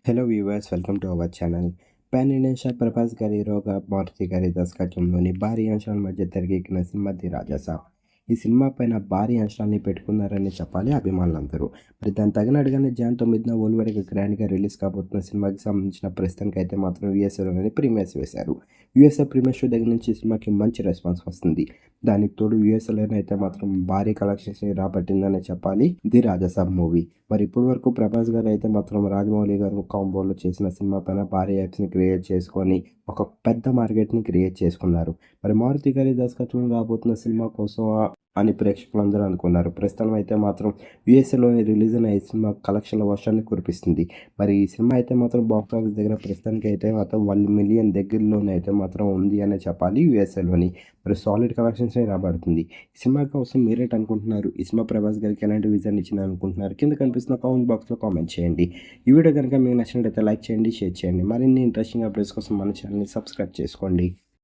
Hello viewers, welcome to our channel. Pan Indian star Prabhas గారి హీరోగా మారుతి గారి దర్శకత్వంలోని భారీ అంచనాల మధ్య తెరకెక్కిన సినిమా ది రాజాసాబ్. ఈ సినిమా పైన భారీ అంచనాల్ని పెట్టుకున్నారని చెప్పాలి అభిమానులందరూ. మరి దాని తగినట్టుగానే జాన్ 9న వరల్డ్ గ్రాండ్గా రిలీజ్ కాబోతున్న సినిమాకి సంబంధించిన ప్రస్తుతానికి అయితే మాత్రం యూఎస్ఏలోనే ప్రీమియర్స్ వేశారు. యూఎస్ఏ ప్రీమియర్ షో దగ్గర నుంచి సినిమాకి మంచి రెస్పాన్స్ వస్తుంది. దానికి తోడు యూఎస్ఏలోనే అయితే మాత్రం భారీ కలెక్షన్స్ని రాబట్టిందని చెప్పాలి ది రాజాసాబ్ మూవీ. మరి ఇప్పటి వరకు ప్రభాస్ గారు అయితే మాత్రం రాజమౌళి గారు కాంబోలో చేసిన సినిమా పైన భారీ యాప్స్ని క్రియేట్ చేసుకొని ఒక పెద్ద మార్కెట్ని క్రియేట్ చేసుకున్నారు. మరి మారుతి గారి దర్శకత్వంలో రాబోతున్న సినిమా కోసం అని ప్రేక్షకులందరూ అనుకున్నారు. ప్రస్తుతం అయితే మాత్రం యూఎస్ఏలోని రిలీజ్ అయిన ఈ సినిమా కలెక్షన్ల వర్షాన్ని కురిపిస్తుంది. మరి ఈ సినిమా అయితే మాత్రం బాక్స్ ఆఫీస్ దగ్గర ప్రస్తుతానికి అయితే మాత్రం 1 మిలియన్ దగ్గరలోనే అయితే మాత్రం ఉంది అనే చెప్పాలి యూఎస్ఏలోని. మరి సాలిడ్ కలెక్షన్స్ని రాబడుతుంది. ఈ సినిమా కోసం మీరేట్ అనుకుంటున్నారు? ఈ సినిమా ప్రభాస్ గారికి ఎలాంటి విజన్ ఇచ్చింది అనుకుంటున్నారు? కింద కనిపిస్తున్న కామెంట్ బాక్స్లో కామెంట్ చేయండి. ఈ వీడియో కనుక మీకు నచ్చినట్లయితే లైక్ చేయండి, షేర్ చేయండి. మరిన్ని ఇంట్రెస్టింగ్ అప్డేట్స్ కోసం మన ఛానల్ని సబ్స్క్రైబ్ చేసుకోండి.